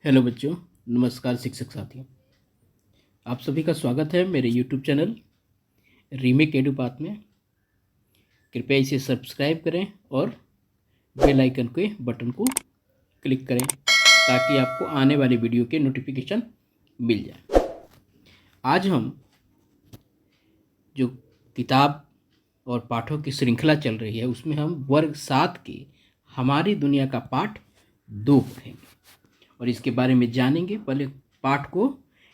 Hello बच्चों, नमस्कार शिक्षक साथियों। आप सभी का स्वागत है मेरे यूट्यूब चैनल रीमेक एडुपाथ में। कृपया इसे सब्सक्राइब करें और बेल आइकन के बटन को क्लिक करें ताकि आपको आने वाली वीडियो के नोटिफिकेशन मिल जाए। आज हम जो किताब और पाठों की श्रृंखला चल रही है उसमें हम वर्ग 7 के हमारी दुनिया का पाठ 2 पढ़ेंगे और इसके बारे में जानेंगे। पहले पाठ को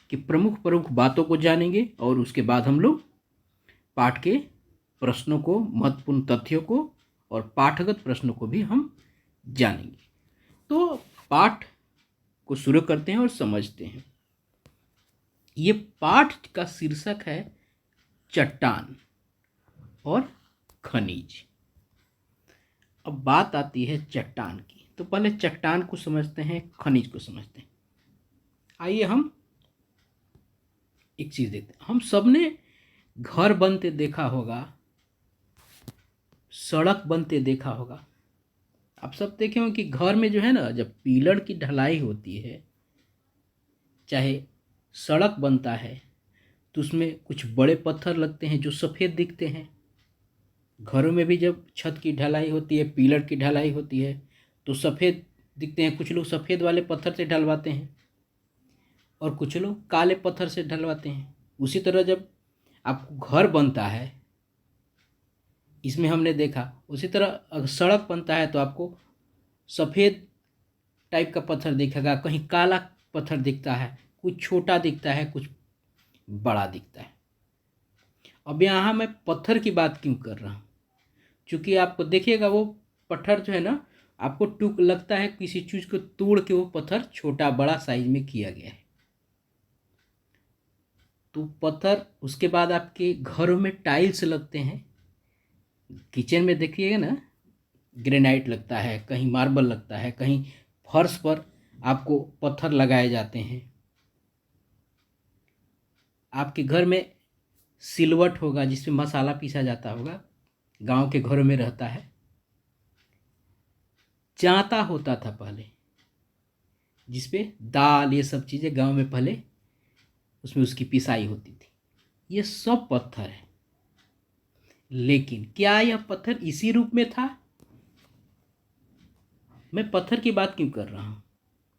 कि प्रमुख बातों को जानेंगे और उसके बाद हम लोग पाठ के प्रश्नों को, महत्वपूर्ण तथ्यों को और पाठगत प्रश्नों को भी हम जानेंगे। तो पाठ को शुरू करते हैं और समझते हैं। ये पाठ का शीर्षक है चट्टान और खनिज। अब बात आती है चट्टान की, तो पहले चट्टान को समझते हैं, खनिज को समझते हैं। आइए हम एक चीज देखते हैं। हम सबने घर बनते देखा होगा, सड़क बनते देखा होगा। आप सब देखे होंगे कि घर में जो है ना, जब पिलर की ढलाई होती है, चाहे सड़क बनता है, तो उसमें कुछ बड़े पत्थर लगते हैं जो सफ़ेद दिखते हैं। घरों में भी जब छत की ढलाई होती है, पिलर की ढलाई होती है, तो सफ़ेद दिखते हैं। कुछ लोग सफ़ेद वाले पत्थर से ढलवाते हैं और कुछ लोग काले पत्थर से ढलवाते हैं। उसी तरह जब आपको घर बनता है, इसमें हमने देखा, उसी तरह अगर सड़क बनता है तो आपको सफ़ेद टाइप का पत्थर दिखेगा, कहीं काला पत्थर दिखता है, कुछ छोटा दिखता है, कुछ बड़ा दिखता है। अब यहाँ मैं पत्थर की बात क्यों कर रहा हूँ? क्योंकि आपको देखिएगा वो पत्थर जो है ना, आपको टूक लगता है किसी चीज़ को तोड़ के वो पत्थर छोटा बड़ा साइज में किया गया है। तो पत्थर, उसके बाद आपके घरों में टाइल्स लगते हैं। किचन में देखिएगा ना, ग्रेनाइट लगता है, कहीं मार्बल लगता है, कहीं फर्श पर आपको पत्थर लगाए जाते हैं। आपके घर में सिलवट होगा जिसमें मसाला पीसा जाता होगा, गांव के घरों में रहता है। जांता होता था पहले, जिसपे दाल ये सब चीज़ें गांव में पहले उसमें उसकी पिसाई होती थी। ये सब पत्थर है, लेकिन क्या यह पत्थर इसी रूप में था? मैं पत्थर की बात क्यों कर रहा हूँ?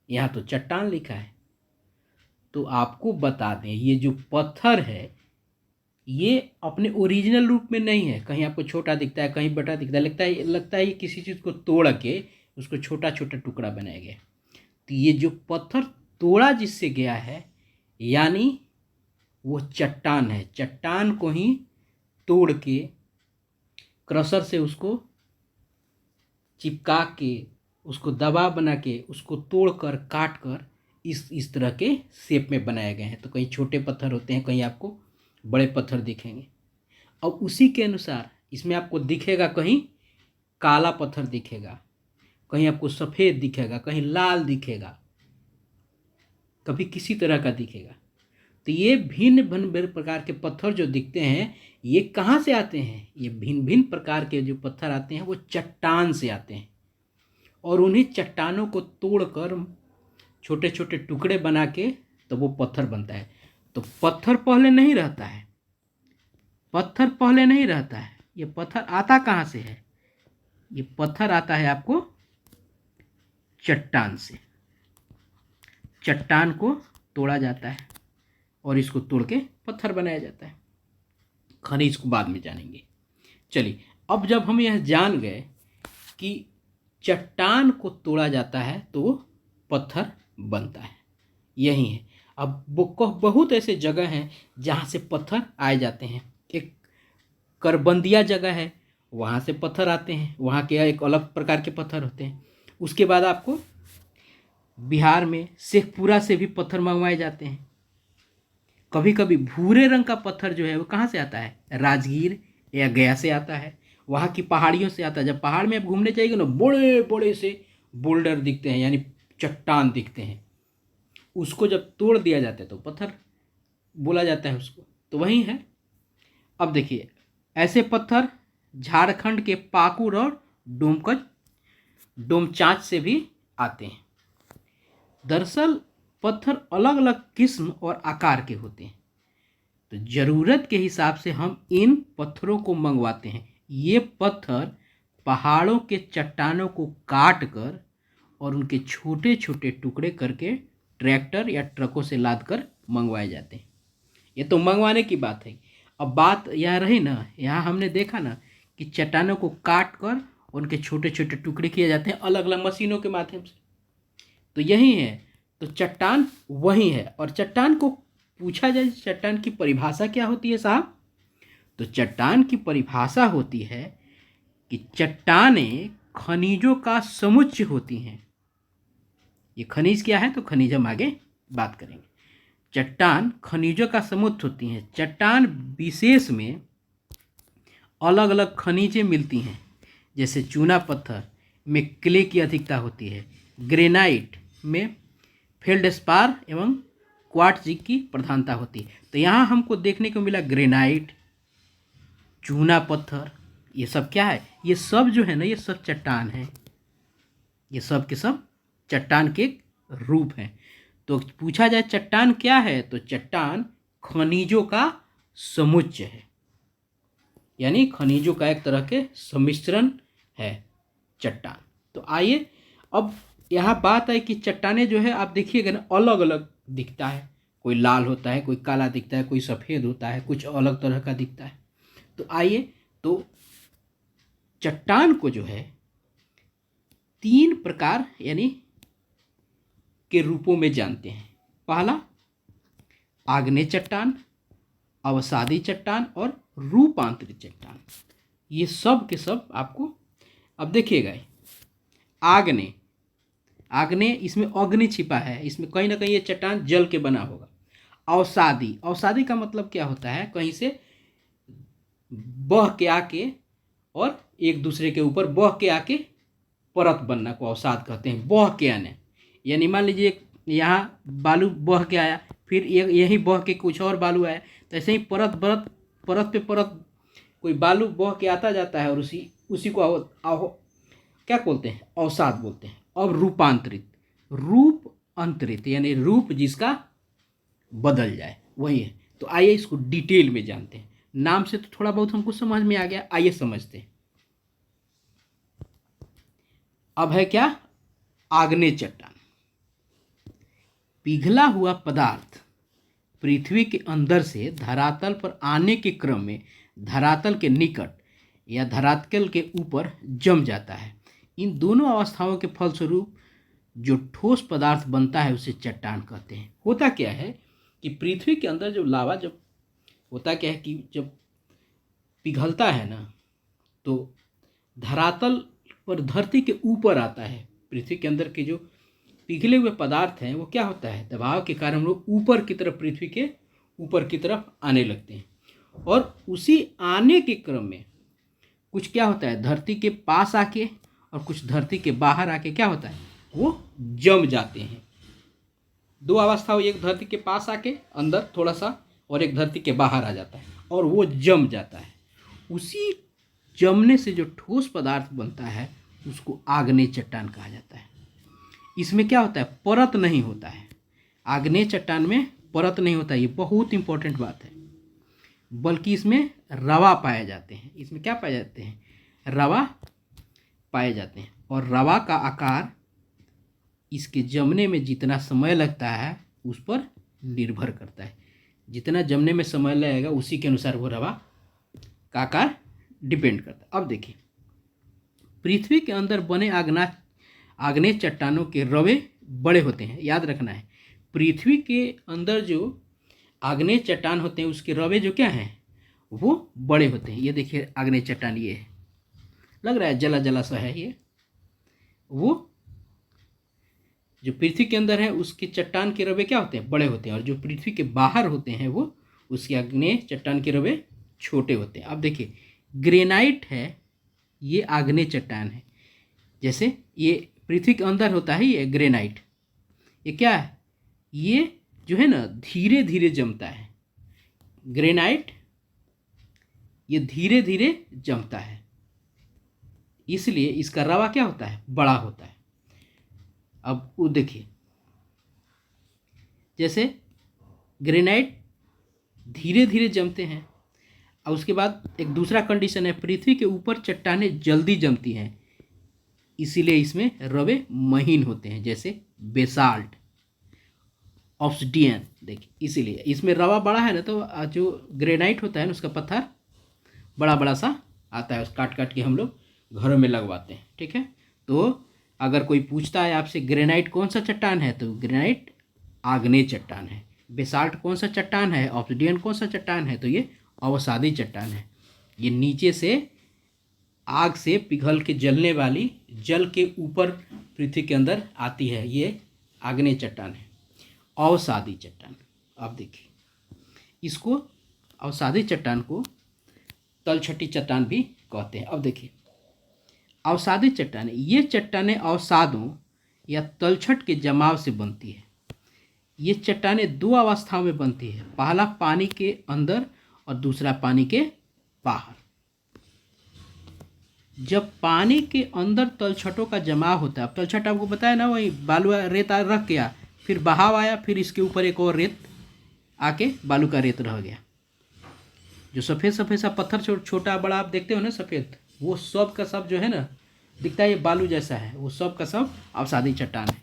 यहाँ तो चट्टान लिखा है। तो आपको बता दें, ये जो पत्थर है ये अपने ओरिजिनल रूप में नहीं है। कहीं आपको छोटा दिखता है, कहीं बड़ा दिखता है, लगता है ये किसी चीज़ को तोड़ के उसको छोटा छोटा टुकड़ा बनाया गया। तो ये जो पत्थर तोड़ा जिससे गया है, यानी वो चट्टान है। चट्टान को ही तोड़ के क्रशर से उसको चिपका के, उसको दबा बना के, उसको तोड़कर काट कर इस तरह के शेप में बनाए गए हैं। तो कहीं छोटे पत्थर होते हैं, कहीं आपको बड़े पत्थर दिखेंगे। और उसी के अनुसार इसमें आपको दिखेगा, कहीं काला पत्थर दिखेगा, कहीं आपको सफ़ेद दिखेगा, कहीं लाल दिखेगा, कभी किसी तरह का दिखेगा। तो ये भिन्न भिन्न प्रकार के पत्थर जो दिखते हैं, ये कहाँ से आते हैं? ये भिन्न भिन्न प्रकार के जो पत्थर आते हैं वो चट्टान से आते हैं, और उन्हीं चट्टानों को तोड़कर छोटे छोटे टुकड़े बना के तो वो पत्थर बनता है। तो पत्थर पहले नहीं रहता है, पत्थर पहले नहीं रहता है। ये पत्थर आता कहाँ से है? ये पत्थर आता है आपको चट्टान से। चट्टान को तोड़ा जाता है और इसको तोड़ के पत्थर बनाया जाता है। खनिज को बाद में जानेंगे। चलिए, अब जब हम यह जान गए कि चट्टान को तोड़ा जाता है तो पत्थर बनता है, यही है। अब बहुत ऐसे जगह हैं जहाँ से पत्थर आए जाते हैं। एक करबंदिया जगह है, वहाँ से पत्थर आते हैं, वहाँ के एक अलग प्रकार के पत्थर होते हैं। उसके बाद आपको बिहार में शेखपुरा से भी पत्थर मंगवाए जाते हैं। कभी कभी भूरे रंग का पत्थर जो है वो कहाँ से आता है? राजगीर या गया से आता है, वहाँ की पहाड़ियों से आता है। जब पहाड़ में आप घूमने जाइएगा ना, बड़े बड़े से बोल्डर दिखते हैं, यानी चट्टान दिखते हैं। उसको जब तोड़ दिया जाता है तो पत्थर बोला जाता है उसको। तो वही है। अब देखिए, ऐसे पत्थर झारखंड के पाकुड़ और डोमचांच से भी आते हैं। दरअसल पत्थर अलग अलग किस्म और आकार के होते हैं, तो ज़रूरत के हिसाब से हम इन पत्थरों को मंगवाते हैं। ये पत्थर पहाड़ों के चट्टानों को काट कर और उनके छोटे छोटे टुकड़े करके ट्रैक्टर या ट्रकों से लाद कर मंगवाए जाते हैं। ये तो मंगवाने की बात है। अब बात यहाँ रही ना, यहाँ हमने देखा ना कि चट्टानों को काट कर उनके छोटे छोटे टुकड़े किए जाते हैं अलग अलग मशीनों के माध्यम से। तो यही है, तो चट्टान वही है। और चट्टान को पूछा जाए चट्टान की परिभाषा क्या होती है साहब, तो चट्टान की परिभाषा होती है कि चट्टानें खनिजों का समुच्चय होती हैं। ये खनिज क्या है, तो खनिज हम आगे बात करेंगे। चट्टान खनिजों का समुच्चय होती हैं। चट्टान विशेष में अलग अलग खनिजें मिलती हैं, जैसे चूना पत्थर में क्ले की अधिकता होती है, ग्रेनाइट में फेल्डस्पार एवं क्वार्ट्ज की प्रधानता होती है। तो यहाँ हमको देखने को मिला ग्रेनाइट, चूना पत्थर, ये सब क्या है, ये सब जो है ना, ये सब चट्टान है। ये सब के सब चट्टान के रूप हैं। तो पूछा जाए चट्टान क्या है, तो चट्टान खनिजों का समुच्चय है, यानी खनिजों का एक तरह के सम्मिश्रण है चट्टान। तो आइए अब यहाँ बात है कि चट्टानें जो है आप देखिएगा ना, अलग अलग दिखता है। कोई लाल होता है, कोई काला दिखता है, कोई सफ़ेद होता है, कुछ अलग तरह का दिखता है। तो आइए, तो चट्टान को जो है 3 प्रकार यानी के रूपों में जानते हैं। पहला आग्नेय चट्टान, अवसादी चट्टान और रूपांतरित चट्टान। ये सब के सब आपको अब देखिएगा। आग्नेय, आग्नेय इसमें अग्नि छिपा है, इसमें कहीं ना कहीं ये चट्टान जल के बना होगा। अवसादी, अवसादी का मतलब क्या होता है, कहीं से बह के आके और एक दूसरे के ऊपर बह के आके परत बनना को अवसाद कहते हैं। बह के आने, यानी मान लीजिए यहाँ बालू बह के आया, फिर यहीं बह के कुछ और बालू आया, तो ऐसे ही परत परत परत पे परत कोई बालू बह के आता जाता है और उसी को क्या बोलते हैं, अवसाद बोलते हैं। अब रूपांतरित, रूप अंतरित यानी रूप जिसका बदल जाए, वही है। तो आइए इसको डिटेल में जानते हैं। नाम से तो थोड़ा बहुत हमको समझ में आ गया, आइए समझते हैं। अब है क्या, आग्नेय चट्टान। पिघला हुआ पदार्थ पृथ्वी के अंदर से धरातल पर आने के क्रम में धरातल के निकट या धरातल के ऊपर जम जाता है। इन दोनों अवस्थाओं के फलस्वरूप जो ठोस पदार्थ बनता है उसे चट्टान कहते हैं। होता क्या है कि पृथ्वी के अंदर जो लावा जब होता क्या है कि जब पिघलता है ना, तो धरातल पर धरती के ऊपर आता है। पृथ्वी के अंदर के जो पिघले हुए पदार्थ हैं वो क्या होता है, दबाव के कारण वो ऊपर की तरफ, पृथ्वी के ऊपर की तरफ आने लगते हैं। और उसी आने के क्रम में कुछ क्या होता है, धरती के पास आके और कुछ धरती के बाहर आके क्या होता है, वो जम जाते हैं। 2 अवस्था, एक धरती के पास आके अंदर थोड़ा सा और एक धरती के बाहर आ जाता है और वो जम जाता है। उसी जमने से जो ठोस पदार्थ बनता है उसको आग्नेय चट्टान कहा जाता है। इसमें क्या होता है, परत नहीं होता है। आग्नेय चट्टान में परत नहीं होता है, ये बहुत इंपॉर्टेंट बात है। बल्कि इसमें रवा पाए जाते हैं। इसमें क्या पाए जाते हैं, रवा पाए जाते हैं। और रवा का आकार इसके जमने में जितना समय लगता है उस पर निर्भर करता है। जितना जमने में समय लगेगा उसी के अनुसार वो रवा का आकार डिपेंड करता है। अब देखिए, पृथ्वी के अंदर बने आग्नेय चट्टानों के रवे बड़े होते हैं। याद रखना है, पृथ्वी के अंदर जो आग्नेय चट्टान होते हैं उसके रवे जो क्या हैं, वो बड़े होते हैं। ये देखिए आग्नेय चट्टान, ये है, लग रहा है जला जला सा है। ये वो जो पृथ्वी के अंदर है उसके चट्टान के रवे क्या होते हैं, बड़े होते हैं। और जो पृथ्वी के बाहर होते हैं वो उसके आग्नेय चट्टान के रवे छोटे होते हैं। अब देखिए, ग्रेनाइट है, ये आग्नेय चट्टान है। जैसे ये पृथ्वी के अंदर होता है ये ग्रेनाइट, ये क्या है, ये जो है ना धीरे धीरे जमता है। ग्रेनाइट ये धीरे धीरे जमता है, इसलिए इसका रवा क्या होता है, बड़ा होता है। अब वो देखिए, जैसे ग्रेनाइट धीरे धीरे जमते हैं, और उसके बाद एक दूसरा कंडीशन है, पृथ्वी के ऊपर चट्टानें जल्दी जमती हैं, इसीलिए इसमें रवे महीन होते हैं, जैसे बेसाल्ट, ऑब्सिडियन। देखिए इसीलिए इसमें रवा बड़ा है ना, तो जो ग्रेनाइट होता है ना उसका पत्थर बड़ा बड़ा सा आता है, उस काट काट के हम लोग घरों में लगवाते हैं। ठीक है, तो अगर कोई पूछता है आपसे ग्रेनाइट कौन सा चट्टान है, तो ग्रेनाइट आग्नेय चट्टान है। बेसाल्ट कौन सा चट्टान है, ऑब्सिडियन कौन सा चट्टान है, तो ये अवसादी चट्टान है। ये नीचे से आग से पिघल के जलने वाली, जल के ऊपर पृथ्वी के अंदर आती है, ये आग्नेय चट्टान है, अवसादी चट्टान। अब देखिए इसको, अवसादी चट्टान को तलछटी चट्टान भी कहते हैं। अब देखिए अवसादी चट्टानें, ये चट्टानें अवसादों या तलछट के जमाव से बनती है। ये चट्टानें दो अवस्थाओं में बनती है, पहला पानी के अंदर और दूसरा पानी के बाहर। जब पानी के अंदर तलछटों का जमाव होता है, अब तलछट आपको बताया ना, वही बालू रेत रख गया, फिर बहाव आया, फिर इसके ऊपर एक और रेत आके बालू का रेत रह गया। जो सफ़ेद सफ़ेद सा पत्थर छोटा बड़ा आप देखते हो ना सफ़ेद, वो सब का सब जो है ना दिखता है ये बालू जैसा है, वो सब का सब अवसादी चट्टान है।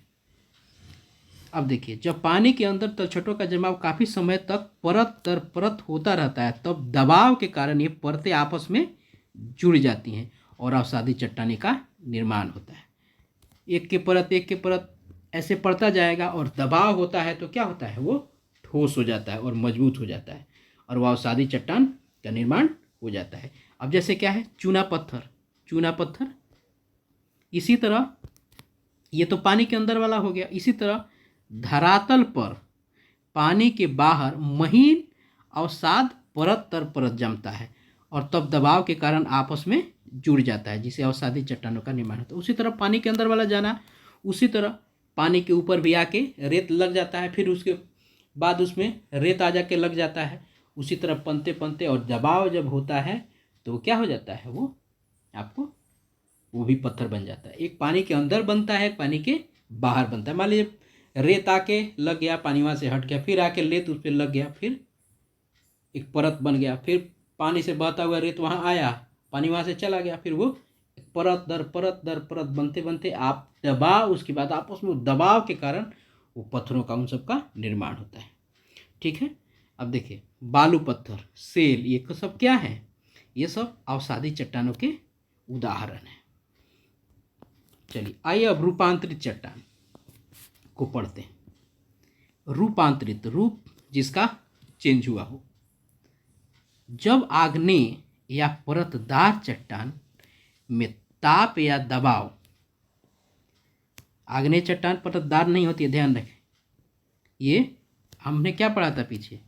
अब देखिए जब पानी के अंदर तलछटों का जमाव काफ़ी समय तक परत दर परत होता रहता है, तब दबाव के कारण ये परतें आपस में जुड़ जाती हैं और अवसादी चट्टानी का निर्माण होता है। एक के परत ऐसे पड़ता जाएगा और दबाव होता है तो क्या होता है, वो ठोस हो जाता है और मजबूत हो जाता है और वह अवसादी चट्टान का निर्माण हो जाता है। अब जैसे क्या है, चूना पत्थर इसी तरह, ये तो पानी के अंदर वाला हो गया। इसी तरह धरातल पर पानी के बाहर महीन अवसाद परत तर परत जमता है और तब दबाव के कारण आपस में जुड़ जाता है, जिसे अवसादी चट्टानों का निर्माण होता है। उसी तरह पानी के अंदर वाला जाना, उसी तरह पानी के ऊपर भी आके रेत लग जाता है, फिर उसके बाद उसमें रेत आ जाके लग जाता है। उसी तरह पनते पनते और दबाव जब होता है तो क्या हो जाता है, वो आपको वो भी पत्थर बन जाता है। एक पानी के अंदर बनता है, एक पानी के बाहर बनता है। मान लीजिए रेत आके लग गया, पानी वहाँ से हट गया, फिर आके रेत उस पर लग गया, फिर एक परत बन गया, फिर पानी से बहता हुआ रेत वहाँ आया, पानी वहाँ से चला गया, फिर वो परत दर परत बनते बनते आप दबाव, उसके बाद आपस में दबाव के कारण वो पत्थरों का उन सब का निर्माण होता है। ठीक है, अब देखिए बालू पत्थर, सेल, ये सब क्या है, ये सब अवसादी चट्टानों के उदाहरण हैं। चलिए आइए अब रूपांतरित चट्टान को पढ़ते हैं। रूपांतरित, रूप जिसका चेंज हुआ हो। जब आग्नेय या परतदार चट्टान में ताप या दबाव, आग्नेय चट्टान परतदार नहीं होती है, ध्यान रखें। ये हमने क्या पढ़ा था पीछे,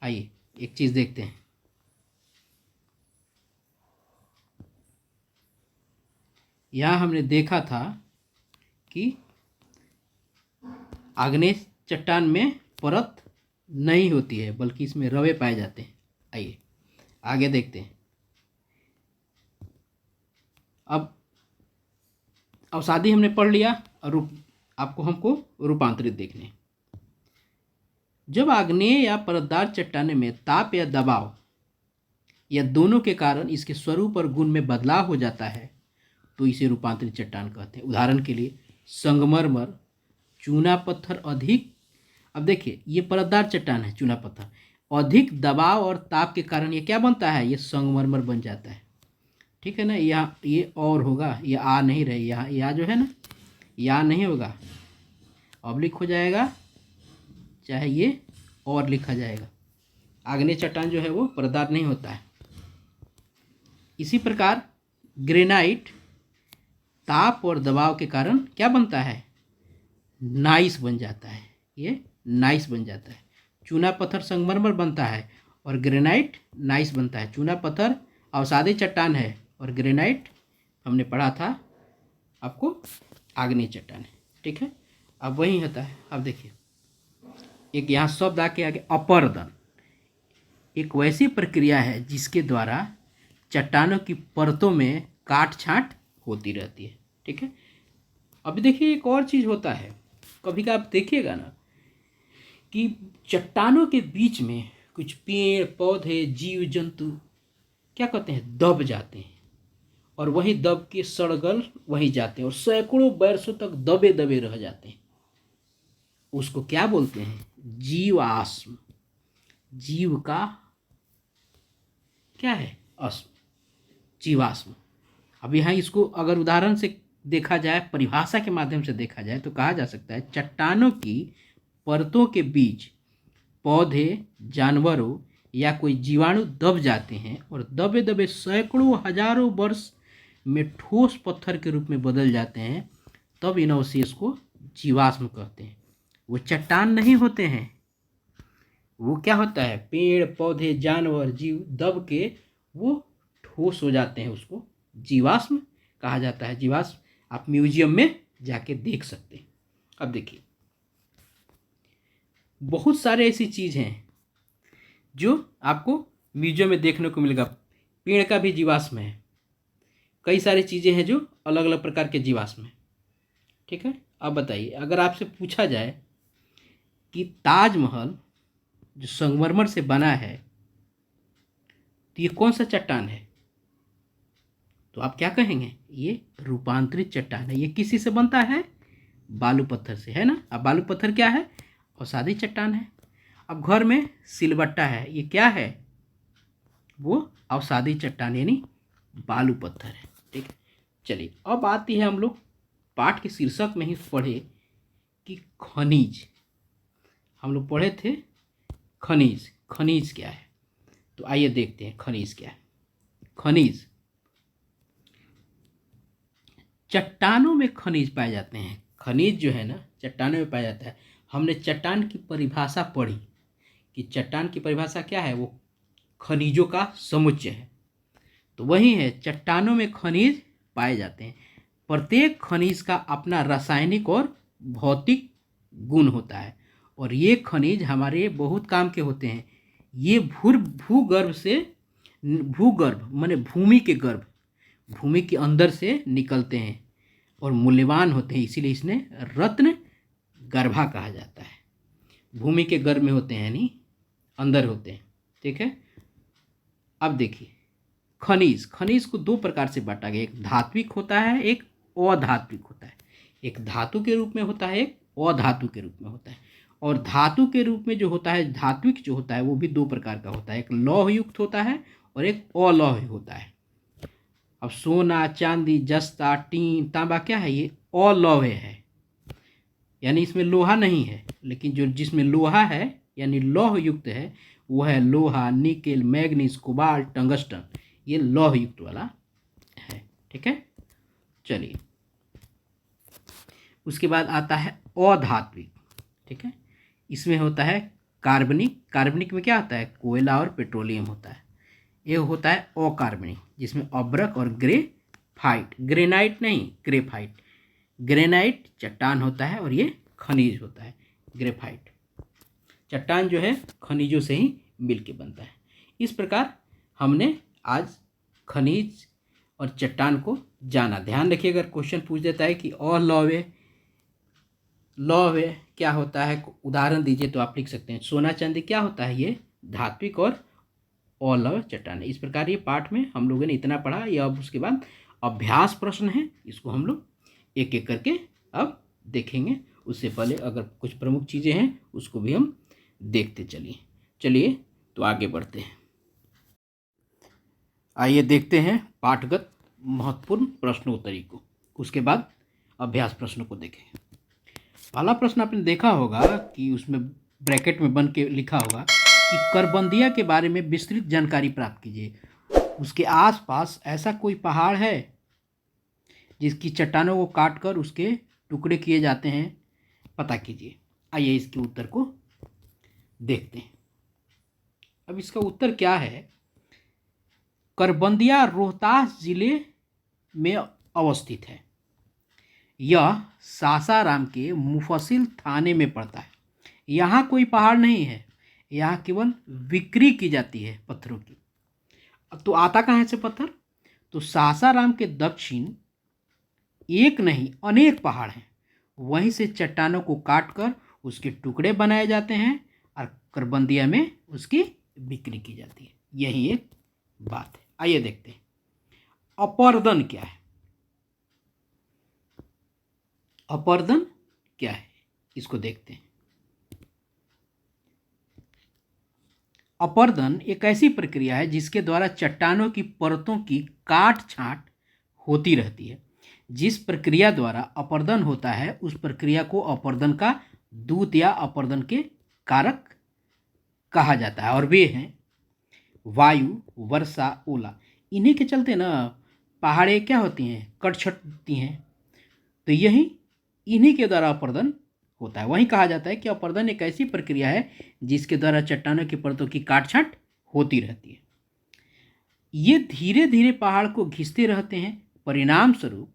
आइए एक चीज़ देखते हैं। यहाँ हमने देखा था कि आग्नेय चट्टान में परत नहीं होती है, बल्कि इसमें रवे पाए जाते हैं। आइए आगे देखते हैं। अब अवसादी हमने पढ़ लिया और हमको रूपांतरित देखने हैं। जब आग्नेय या परतदार चट्टाने में ताप या दबाव या दोनों के कारण इसके स्वरूप और गुण में बदलाव हो जाता है तो इसे रूपांतरित चट्टान कहते हैं। उदाहरण के लिए संगमरमर, चूना पत्थर अधिक, अब देखिए ये परतदार चट्टान है, चूना पत्थर, अधिक दबाव और ताप के कारण ये क्या बनता है, ये संगमरमर बन जाता है। ठीक है ना, यहाँ ये और होगा, ये आ नहीं रहे, यहाँ या जो है ना या नहीं होगा, ऑब्लिक हो जाएगा, चाहे ये और लिखा जाएगा। आग्नेय चट्टान जो है वो परतदार नहीं होता है। इसी प्रकार ग्रेनाइट ताप और दबाव के कारण क्या बनता है, नाइस बन जाता है, ये नाइस बन जाता है। चूना पत्थर संगमरमर बनता है और ग्रेनाइट नाइस बनता है। चूना पत्थर अवसादी चट्टान है और ग्रेनाइट हमने पढ़ा था आपको आग्नेय चट्टान है। ठीक है, अब वही होता है। अब देखिए एक यहाँ शब्द आके आगे अपर्दन, एक वैसी प्रक्रिया है जिसके द्वारा चट्टानों की परतों में काट छांट होती रहती है। ठीक है, अभी देखिए एक और चीज़ होता है, कभी का आप देखिएगा ना कि चट्टानों के बीच में कुछ पेड़ पौधे जीव जंतु क्या कहते हैं, दब जाते हैं, और वही दब के सड़गल वहीं जाते हैं और सैकड़ों वर्षों तक दबे दबे रह जाते हैं। उसको क्या बोलते हैं, जीवाश्म। जीव का क्या है, अश्म, जीवाश्म। अब यहाँ इसको अगर उदाहरण से देखा जाए, परिभाषा के माध्यम से देखा जाए, तो कहा जा सकता है चट्टानों की परतों के बीच पौधे, जानवरों या कोई जीवाणु दब जाते हैं और दबे दबे सैकड़ों हजारों वर्ष में ठोस पत्थर के रूप में बदल जाते हैं, तब इन अवशेष को जीवाश्म कहते हैं। वो चट्टान नहीं होते हैं, वो क्या होता है, पेड़ पौधे जानवर जीव दब के वो ठोस हो जाते हैं, उसको जीवाश्म कहा जाता है। जीवाश्म आप म्यूजियम में जाके देख सकते हैं। अब देखिए, बहुत सारे ऐसी चीज़ हैं जो आपको म्यूजियम में देखने को मिलेगा। पेड़ का भी जीवाश्म है, कई सारी चीज़ें हैं जो अलग अलग प्रकार के जीवाश्म हैं। ठीक है, अब बताइए, अगर आपसे पूछा जाए कि ताजमहल जो संगमरमर से बना है, तो ये कौन सा चट्टान है, तो आप क्या कहेंगे, ये रूपांतरित चट्टान है। ये किसी से बनता है, बालू पत्थर से, है ना। अब बालू पत्थर क्या है, अवसादी चट्टान है। अब घर में सिलबट्टा है, ये क्या है, वो अवसादी चट्टान यानी बालू पत्थर है। ठीक है, चलिए अब आती है, हम लोग पाठ के शीर्षक में ही पढ़े कि खनिज। हम लोग पढ़े थे खनिज, खनिज क्या है, तो आइए देखते हैं खनिज क्या है। खनिज, चट्टानों में खनिज पाए जाते हैं। खनिज जो है ना, चट्टानों में पाया जाता है। हमने चट्टान की परिभाषा पढ़ी कि चट्टान की परिभाषा क्या है, वो खनिजों का समुच्चय है। तो वही है, चट्टानों में खनिज पाए जाते हैं। प्रत्येक खनिज का अपना रासायनिक और भौतिक गुण होता है, और ये खनिज हमारे बहुत काम के होते हैं। ये भूगर्भ से, भूगर्भ माने भूमि के गर्भ, भूमि के अंदर से निकलते हैं और मूल्यवान होते हैं, इसीलिए इसने रत्न गर्भा कहा जाता है। भूमि के गर्भ में होते हैं यानी अंदर होते हैं। ठीक है, अब देखिए खनिज, खनिज को दो प्रकार से बांटा गया, एक धात्विक होता है, एक अधात्विक होता है। एक धातु के रूप में होता है, एक अधातु के रूप में होता है। और धातु के रूप में जो होता है, धात्विक जो होता है, वो भी दो प्रकार का होता है, एक लौह युक्त होता है और एक अलौह होता है। अब सोना चांदी जस्ता टीन तांबा क्या है, ये अलौह है, यानी इसमें लोहा नहीं है। लेकिन जो जिसमें लोहा है यानी लौह युक्त है, वो है लोहा, निकेल, मैग्नीज, कोबाल्ट, टंगस्टन, ये लौह युक्त वाला है। ठीक है, चलिए उसके बाद आता है अधात्विक। ठीक है, इसमें होता है कार्बनिक। कार्बनिक में क्या होता है, कोयला और पेट्रोलियम होता है। ये होता है अकार्बनिक, जिसमें अब्रक और ग्रेफाइट, ग्रेनाइट नहीं ग्रेफाइट, ग्रेनाइट चट्टान होता है और ये खनिज होता है। ग्रेफाइट चट्टान जो है खनिजों से ही मिलके बनता है। इस प्रकार हमने आज खनिज और चट्टान को जाना। ध्यान रखिए, अगर क्वेश्चन पूछ देता है कि अलौह, लौह क्या होता है, उदाहरण दीजिए, तो आप लिख सकते हैं सोना चांदी क्या होता है, ये धात्विक और अलौह चट्टान है। इस प्रकार ये पाठ में हम लोगों ने इतना पढ़ा। ये अब उसके बाद अभ्यास प्रश्न है, इसको हम लोग एक एक करके अब देखेंगे। उससे पहले अगर कुछ प्रमुख चीज़ें हैं उसको भी हम देखते चलिए तो आगे बढ़ते हैं। आइए देखते हैं पाठगत महत्वपूर्ण प्रश्नोत्तरी को, उसके बाद अभ्यास प्रश्नों को देखें। पहला प्रश्न आपने देखा होगा कि उसमें ब्रैकेट में बन के लिखा होगा कि करबंदिया के बारे में विस्तृत जानकारी प्राप्त कीजिए। उसके आसपास ऐसा कोई पहाड़ है जिसकी चट्टानों को काटकर उसके टुकड़े किए जाते हैं, पता कीजिए। आइए इसके उत्तर को देखते हैं। अब इसका उत्तर क्या है, करबंदिया रोहतास जिले में अवस्थित है। यह सासाराम के मुफस्सिल थाने में पड़ता है। यहाँ कोई पहाड़ नहीं है, यहाँ केवल बिक्री की जाती है पत्थरों की। तो आता कहाँ से पत्थर, तो सासाराम के दक्षिण एक नहीं अनेक पहाड़ हैं, वहीं से चट्टानों को काटकर उसके टुकड़े बनाए जाते हैं और करबंदिया में उसकी बिक्री की जाती है। यही एक बात है। आइए देखते हैं अपर्दन क्या है। अपर्दन क्या है इसको देखते हैं। अपर्दन एक ऐसी प्रक्रिया है जिसके द्वारा चट्टानों की परतों की काट छांट होती रहती है। जिस प्रक्रिया द्वारा अपर्दन होता है उस प्रक्रिया को अपर्दन का दूत या अपर्दन के कारक कहा जाता है। और वे हैं वायु, वर्षा, ओला। इन्हीं के चलते ना पहाड़ें क्या होती हैं, कट छटती हैं। तो यही इन्हीं के द्वारा अपर्दन होता है। वहीं कहा जाता है कि अपर्दन एक ऐसी प्रक्रिया है जिसके द्वारा चट्टानों की परतों की काट छांट होती रहती है। ये धीरे धीरे पहाड़ को घिसते रहते हैं। परिणाम स्वरूप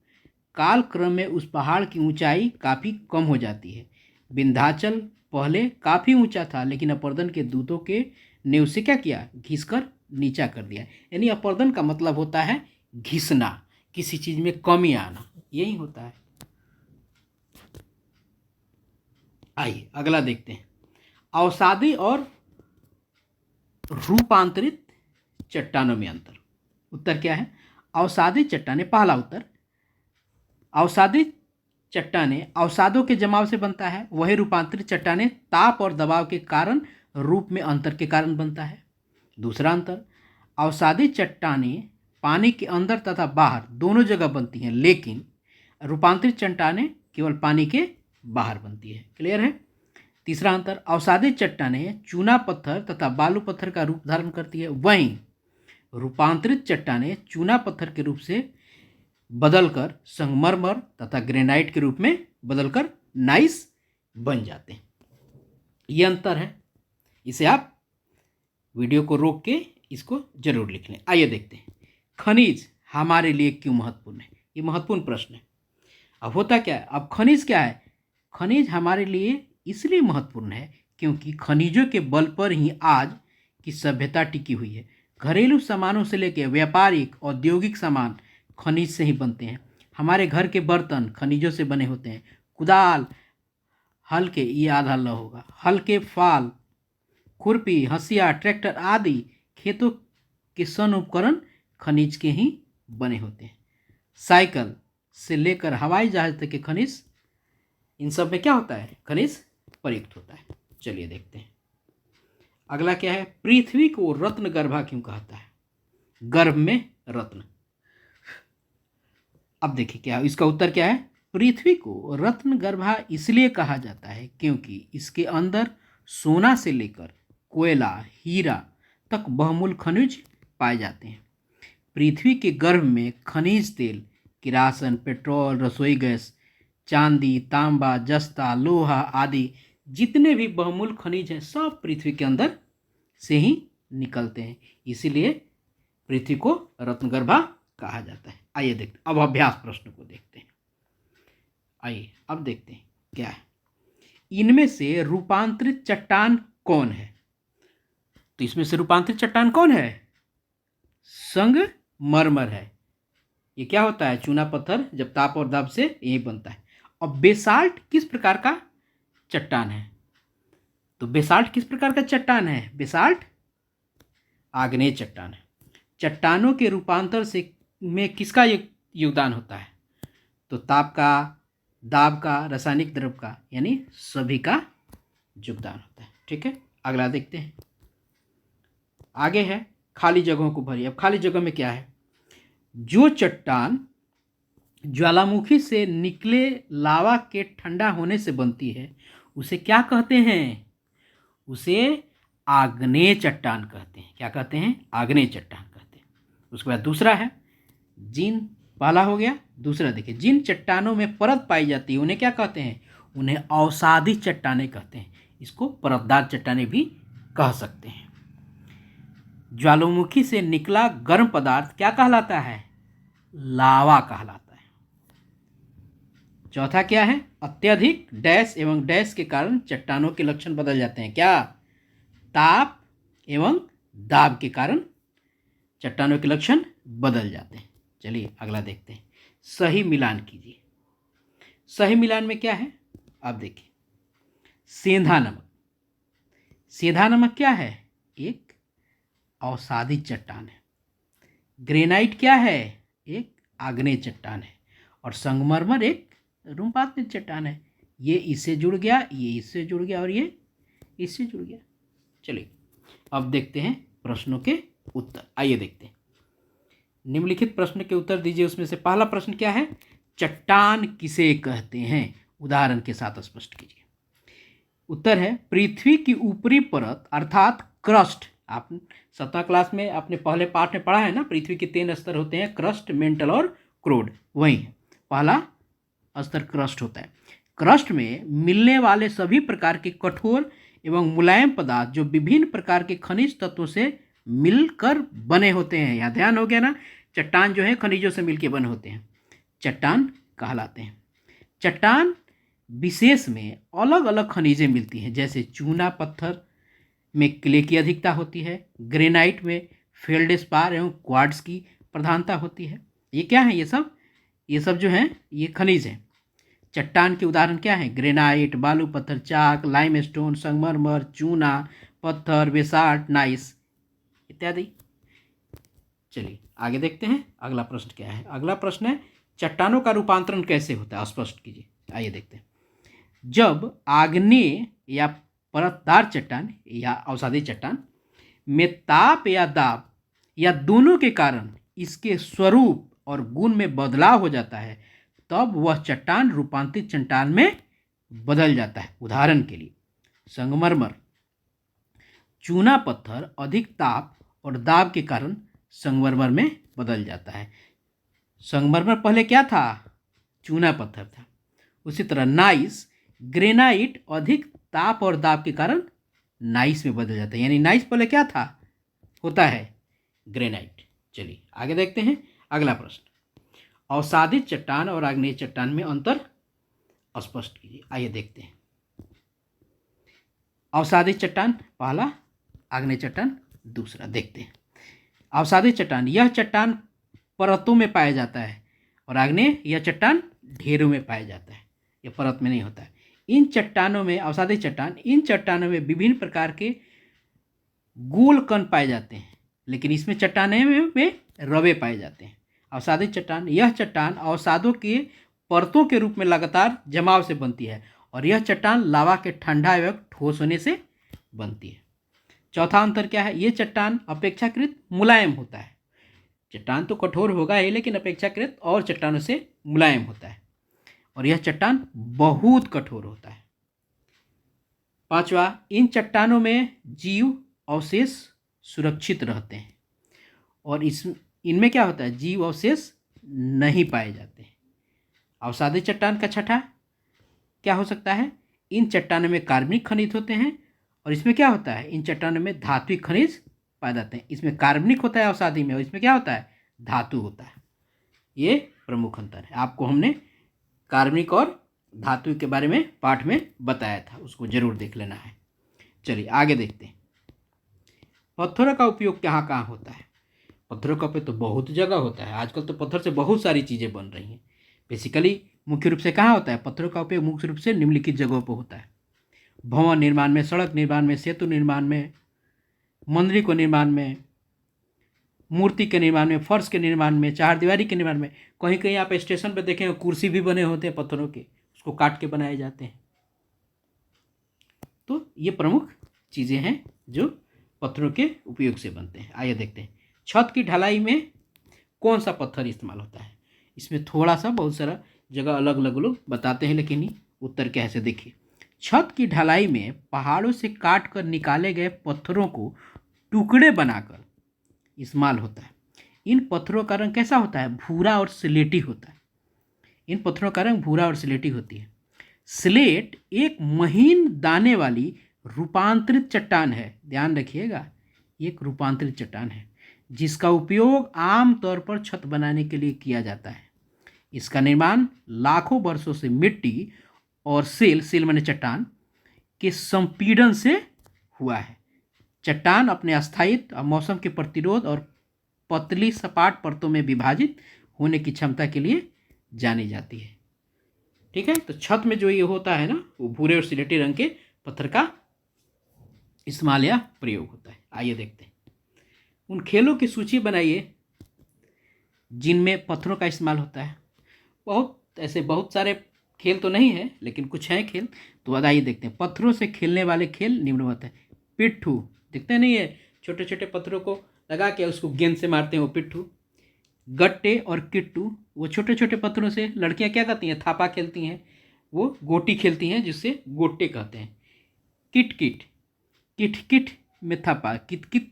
काल क्रम में उस पहाड़ की ऊंचाई काफ़ी कम हो जाती है। विंध्याचल पहले काफ़ी ऊंचा था, लेकिन अपर्दन के दूतों के ने उसे क्या किया, घिसकर नीचा कर दिया। यानी अपर्दन का मतलब होता है घिसना, किसी चीज़ में कमी आना, यही होता है। आइए अगला देखते हैं अवसादी और रूपांतरित चट्टानों में अंतर। उत्तर क्या है? अवसादी चट्टानें, पहला उत्तर, अवसादी चट्टानें अवसादों के जमाव से बनता है। वही रूपांतरित चट्टानें ताप और दबाव के कारण रूप में अंतर के कारण बनता है। दूसरा अंतर, अवसादी चट्टानें पानी के अंदर तथा बाहर दोनों जगह बनती हैं, लेकिन रूपांतरित चट्टानें केवल पानी के बाहर बनती है। क्लियर है? तीसरा अंतर, अवसादी चट्टानें चूना पत्थर तथा बालू पत्थर का रूप धारण करती है, वहीं रूपांतरित चट्टानें चूना पत्थर के रूप से बदलकर संगमरमर तथा ग्रेनाइट के रूप में बदलकर नाइस बन जाते हैं। ये अंतर है। इसे आप वीडियो को रोक के इसको जरूर लिख लें। आइए देखते हैं खनिज हमारे लिए क्यों महत्वपूर्ण है। ये महत्वपूर्ण प्रश्न है। अब होता क्या है, अब खनिज क्या है? खनिज हमारे लिए इसलिए महत्वपूर्ण है क्योंकि खनिजों के बल पर ही आज की सभ्यता टिकी हुई है। घरेलू सामानों से लेकर व्यापारिक औद्योगिक सामान खनिज से ही बनते हैं। हमारे घर के बर्तन खनिजों से बने होते हैं। कुदाल, हल्के, ये आधा ल होगा, हल्के फाल, खुरपी, हंसिया, ट्रैक्टर आदि खेतों के सन उपकरण खनिज के ही बने होते हैं। साइकिल से लेकर हवाई जहाज तक के खनिज, इन सब में क्या होता है? खनिज प्रयुक्त होता है। चलिए देखते हैं अगला क्या है। पृथ्वी को रत्न गर्भा क्यों कहता है? गर्भ में रत्न। अब देखिए क्या इसका उत्तर क्या है। पृथ्वी को रत्न गर्भा इसलिए कहा जाता है क्योंकि इसके अंदर सोना से लेकर कोयला, हीरा तक बहुमूल्य खनिज पाए जाते हैं। पृथ्वी के गर्भ में खनिज तेल, किरासन, पेट्रोल, रसोई गैस, चांदी, तांबा, जस्ता, लोहा आदि जितने भी बहुमूल्य खनिज हैं सब पृथ्वी के अंदर से ही निकलते हैं। इसीलिए पृथ्वी को रत्नगर्भा कहा जाता है। आइए देखते अब अभ्यास प्रश्न को देखते हैं। आइए अब देखते हैं क्या है। इनमें से रूपांतरित चट्टान कौन है? तो इसमें से रूपांतरित चट्टान कौन है? संगमरमर है। ये क्या होता है? चूना पत्थर जब ताप और दाब से यही बनता है। अब बेसाल्ट किस प्रकार का चट्टान है? तो बेसाल्ट किस प्रकार का चट्टान है? बेसाल्ट आग्नेय चट्टान है। चट्टानों के रूपांतर से में किसका योगदान होता है? तो ताप का, दाब का, रासायनिक द्रव का, यानी सभी का योगदान होता है। ठीक है, अगला देखते हैं। आगे है खाली जगहों को भरिए। अब खाली जगह में क्या है? जो चट्टान ज्वालामुखी से निकले लावा के ठंडा होने से बनती है उसे क्या कहते हैं? उसे आग्नेय चट्टान कहते हैं। क्या कहते हैं? आग्नेय चट्टान कहते हैं। उसके बाद दूसरा है जिन, पहला हो गया। दूसरा देखिए, जिन चट्टानों में परत पाई जाती है उन्हें क्या कहते हैं? उन्हें अवसादी चट्टानें कहते हैं। इसको परतदार चट्टानें भी कह सकते हैं। ज्वालामुखी से निकला गर्म पदार्थ क्या कहलाता है? लावा कहलाता है। चौथा क्या है? अत्यधिक डैश एवं डैश के कारण चट्टानों के लक्षण बदल जाते हैं। क्या? ताप एवं दाब के कारण चट्टानों के लक्षण बदल जाते हैं। चलिए अगला देखते हैं। सही मिलान कीजिए। सही मिलान में क्या है? आप देखिए, सेंधा नमक। सेंधा नमक क्या है? एक अवसादी चट्टान है। ग्रेनाइट क्या है? एक आग्नेय चट्टान है। और संगमरमर एक रूपांतरित चट्टान है। ये इससे जुड़ गया, ये इससे जुड़ गया और ये इससे जुड़ गया। चलिए अब देखते हैं प्रश्नों के उत्तर। आइए देखते हैं। निम्नलिखित प्रश्न के उत्तर दीजिए। उसमें से पहला प्रश्न क्या है? चट्टान किसे कहते हैं? उदाहरण के साथ स्पष्ट कीजिए। उत्तर है पृथ्वी की ऊपरी परत अर्थात क्रस्ट। आप 7वीं क्लास में अपने पहले पाठ में पढ़ा है ना, पृथ्वी के 3 स्तर होते हैं, क्रस्ट, मेंटल और क्रोड। वही है, पहला स्तर क्रस्ट होता है। क्रस्ट में मिलने वाले सभी प्रकार के कठोर एवं मुलायम पदार्थ जो विभिन्न प्रकार के खनिज तत्वों से मिलकर बने होते हैं। यहाँ ध्यान हो गया ना, चट्टान जो है खनिजों से मिलकर बने होते हैं, चट्टान कहलाते हैं। चट्टान विशेष में अलग अलग खनिजें मिलती हैं, जैसे चूना पत्थर में क्ले की अधिकता होती है, ग्रेनाइट में फेल्डस्पार एवं क्वार्ट्ज की प्रधानता होती है। ये क्या है? ये सब जो हैं ये खनिज हैं। चट्टान के उदाहरण क्या हैं? ग्रेनाइट, बालू पत्थर, चाक, लाइमस्टोन, संगमरमर, चूना पत्थर, बेसाल्ट, नाइस इत्यादि। चलिए आगे देखते हैं अगला प्रश्न क्या है। अगला प्रश्न है चट्टानों का रूपांतरण कैसे होता है? स्पष्ट कीजिए। आइए देखते हैं। जब आग्नेय या परतदार चट्टान या अवसादी चट्टान में ताप या दाब या दोनों के कारण इसके स्वरूप और गुण में बदलाव हो जाता है, तब वह चट्टान रूपांतरित चट्टान में बदल जाता है। उदाहरण के लिए संगमरमर, चूना पत्थर अधिक ताप और दाब के कारण संगमरमर में बदल जाता है। संगमरमर पहले क्या था? चूना पत्थर था। उसी तरह नाइस, ग्रेनाइट अधिक ताप और दाब के कारण नाइस में बदल जाता है। यानी नाइस पहले क्या था? होता है ग्रेनाइट। चलिए आगे देखते हैं अगला प्रश्न। अवसादित चट्टान और आग्नेय चट्टान में अंतर स्पष्ट कीजिए। आइए देखते हैं। अवसादित चट्टान पहला, आग्नेय चट्टान दूसरा। देखते हैं। अवसादित चट्टान, यह चट्टान परतों में पाया जाता है, और आग्नेय यह चट्टान ढेरों में पाया जाता है, यह परत में नहीं होता है। इन चट्टानों में, अवसादी चट्टान, इन चट्टानों में विभिन्न प्रकार के गोल कण पाए जाते हैं, लेकिन इसमें चट्टानों में रवे पाए जाते हैं। अवसादी चट्टान, यह चट्टान अवसादों के परतों के रूप में लगातार जमाव से बनती है, और यह चट्टान लावा के ठंडा एवं ठोस होने से बनती है। चौथा अंतर क्या है? ये चट्टान अपेक्षाकृत मुलायम होता है। चट्टान तो कठोर होगा ही, लेकिन अपेक्षाकृत और चट्टानों से मुलायम होता है, और यह चट्टान बहुत कठोर होता है। पांचवा, इन चट्टानों में जीव अवशेष सुरक्षित रहते हैं, और इनमें क्या होता है? जीव अवशेष नहीं पाए जाते हैं। अवसादी चट्टान का छठा क्या हो सकता है? इन चट्टानों में कार्बनिक खनिज होते हैं, और इसमें क्या होता है? इन चट्टानों में धात्विक खनिज पाए जाते हैं। इसमें कार्बनिक होता है अवसादी में, और इसमें क्या होता है? धातु होता है। ये प्रमुख अंतर है। आपको हमने कार्बनिक और धातु के बारे में पाठ में बताया था, उसको जरूर देख लेना है। चलिए आगे देखते हैं। पत्थरों का उपयोग कहाँ कहाँ होता है? पत्थरों का उपयोग तो बहुत जगह होता है। आजकल तो पत्थर से बहुत सारी चीज़ें बन रही हैं। बेसिकली मुख्य रूप से कहाँ होता है? पत्थरों का उपयोग मुख्य रूप से निम्नलिखित जगहों पर होता है। भवन निर्माण में, सड़क निर्माण में, सेतु निर्माण में, मंदिर के निर्माण में, मूर्ति के निर्माण में, फर्श के निर्माण में, चारदीवारी के निर्माण में। कहीं कहीं आप स्टेशन पर देखेंगे कुर्सी भी बने होते हैं पत्थरों के, उसको काट के बनाए जाते हैं। तो ये प्रमुख चीज़ें हैं जो पत्थरों के उपयोग से बनते हैं। आइए देखते हैं। छत की ढलाई में कौन सा पत्थर इस्तेमाल होता है? इसमें थोड़ा सा बहुत सारा जगह अलग अलग लोग बताते हैं, लेकिन उत्तर कैसे देखिए। छत की ढलाई में पहाड़ों से काट कर निकाले गए पत्थरों को टुकड़े बनाकर इस्तेमाल होता है। इन पत्थरों का रंग कैसा होता है? भूरा और स्लेटी होता है। इन पत्थरों का रंग भूरा और स्लेटी होती है। स्लेट एक महीन दाने वाली रूपांतरित चट्टान है। ध्यान रखिएगा, एक रूपांतरित चट्टान है जिसका उपयोग आमतौर पर छत बनाने के लिए किया जाता है। इसका निर्माण लाखों वर्षों से मिट्टी और सेल माने चट्टान के संपीड़न से हुआ है। चट्टान अपने अस्थायित्व, मौसम के प्रतिरोध और पतली सपाट परतों में विभाजित होने की क्षमता के लिए जानी जाती है। ठीक है, तो छत में जो ये होता है ना, वो भूरे और सिलेटी रंग के पत्थर का इस्तेमाल या प्रयोग होता है। आइए देखते हैं। उन खेलों की सूची बनाइए जिनमें पत्थरों का इस्तेमाल होता है। बहुत सारे खेल तो नहीं है, लेकिन कुछ हैं खेल। तो आइए देखते हैं। पत्थरों से खेलने वाले खेल निम्नवत है। पिट्ठू, दिखते नहीं है, छोटे छोटे पत्थरों को लगा के उसको गेंद से मारते हैं, वो पिट्ठू। गट्टे और किट्टू, वो छोटे छोटे पत्थरों से लड़कियां क्या करती हैं, थापा खेलती हैं, वो गोटी खेलती हैं, जिससे गोटे कहते हैं। किट किट में थप्पा, कित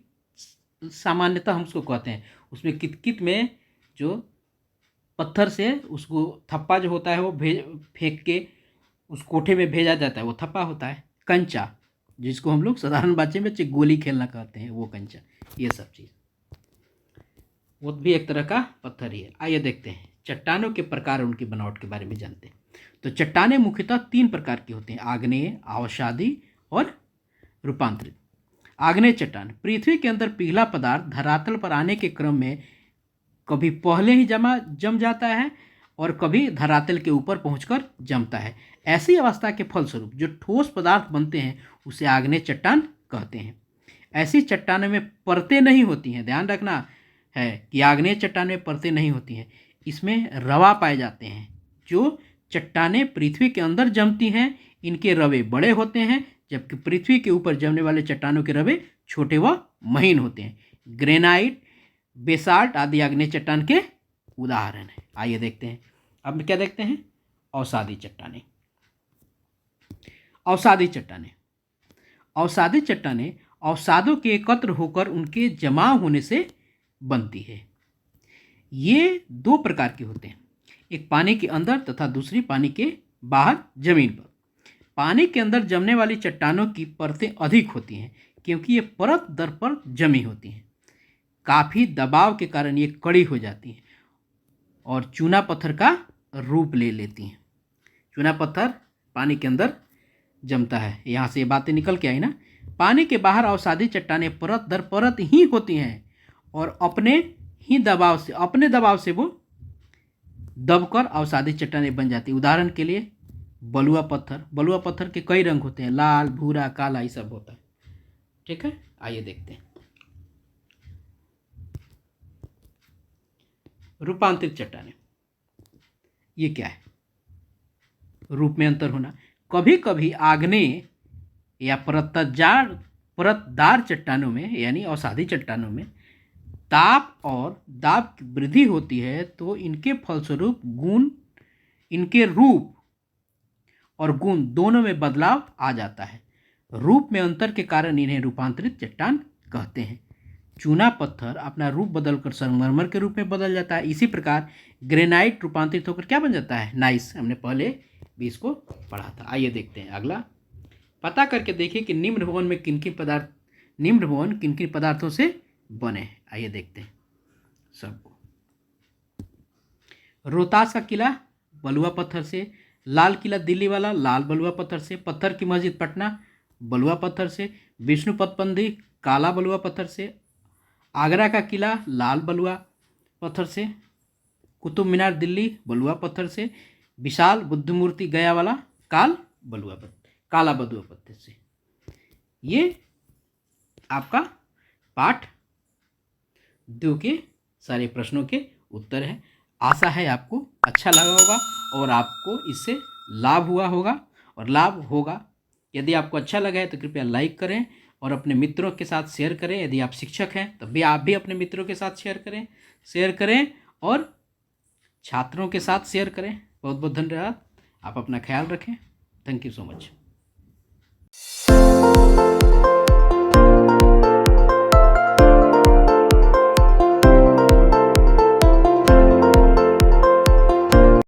सामान्यतः हम उसको कहते हैं। उसमें कित में जो पत्थर से उसको थप्पा जो होता है वो फेंक के उस कोठे में भेजा जाता है, वो थप्पा होता है। कंचा, जिसको हम लोग साधारण भाषा में गोली खेलना कहते हैं, वो कंचा। ये सब चीज़ वो भी एक तरह का पत्थर ही है। आइए देखते हैं चट्टानों के प्रकार और उनकी बनावट के बारे में जानते हैं। तो चट्टानें मुख्यतः 3 प्रकार की होती हैं, आग्नेय, अवसादी और रूपांतरित। आग्नेय चट्टान, पृथ्वी के अंदर पिघला पदार्थ धरातल पर आने के क्रम में कभी पहले ही जम जाता है और कभी धरातल के ऊपर पहुंचकर जमता है। ऐसी अवस्था के फलस्वरूप जो ठोस पदार्थ बनते हैं उसे आग्नेय चट्टान कहते हैं। ऐसी चट्टानों में परतें नहीं होती हैं। ध्यान रखना है कि आग्नेय चट्टान में परतें नहीं होती हैं, इसमें रवा पाए जाते हैं। जो चट्टानें पृथ्वी के अंदर जमती हैं, इनके रवे बड़े होते हैं, जबकि पृथ्वी के ऊपर जमने वाले चट्टानों के रवे छोटे व महीन होते हैं। ग्रेनाइट, बेसाल्ट आदि आग्नेय चट्टान के उदाहरण हैं। आइए देखते हैं। अब क्या देखते हैं, अवसादी चट्टानें। अवसादी चट्टानें अवसादी चट्टानें अवसादों के एकत्र होकर उनके जमाव होने से बनती है। ये 2 प्रकार के होते हैं, एक पानी के अंदर तथा दूसरी पानी के बाहर जमीन पर। पानी के अंदर जमने वाली चट्टानों की परतें अधिक होती हैं, क्योंकि ये परत दर परत जमी होती हैं। काफ़ी दबाव के कारण ये कड़ी हो जाती हैं और चूना पत्थर का रूप ले लेती हैं। चूना पत्थर पानी के अंदर जमता है, यहाँ से ये बातें निकल के आई ना। पानी के बाहर अवसादी चट्टानें परत दर परत ही होती हैं और अपने दबाव से वो दबकर अवसादी चट्टानें बन जाती है। उदाहरण के लिए बलुआ पत्थर के कई रंग होते हैं, लाल, भूरा, काला, ये सब होता है। ठीक है, आइए देखते हैं। रूपांतरित चट्टानें, ये क्या है? रूप में अंतर होना। कभी कभी आग्नेय या परतदार चट्टानों में यानी अवसादी चट्टानों में ताप और दाब की वृद्धि होती है, तो इनके फलस्वरूप इनके रूप और गुण दोनों में बदलाव आ जाता है। रूप में अंतर के कारण इन्हें रूपांतरित चट्टान कहते हैं। चूना पत्थर अपना रूप बदलकर संगमरमर के रूप में बदल जाता है। इसी प्रकार ग्रेनाइट रूपांतरित होकर क्या बन जाता है, नाइस। हमने पहले भी इसको पढ़ा था। आइए देखते हैं अगला। पता करके देखिए कि निम्न भवन किन किन पदार्थों से बने हैं। आइए देखते हैं सबको। रोहतास का किला बलुआ पत्थर से, लाल किला दिल्ली वाला लाल बलुआ पत्थर से, पत्थर की मस्जिद पटना बलुआ पत्थर से, विष्णुपद मंदिर काला बलुआ पत्थर से, आगरा का किला लाल बलुआ पत्थर से, कुतुब मीनार दिल्ली बलुआ पत्थर से, विशाल बुद्ध मूर्ति गया वाला काला बलुआ पत्थर से। ये आपका पाठ 2 के सारे प्रश्नों के उत्तर है। आशा है आपको अच्छा लगा होगा और आपको इससे लाभ हुआ होगा और लाभ होगा। यदि आपको अच्छा लगा है तो कृपया लाइक करें और अपने मित्रों के साथ शेयर करें। यदि आप शिक्षक हैं तब भी आप भी अपने मित्रों के साथ शेयर करें और छात्रों के साथ शेयर करें। बहुत बहुत धन्यवाद। आप अपना ख्याल रखें। Thank you so much.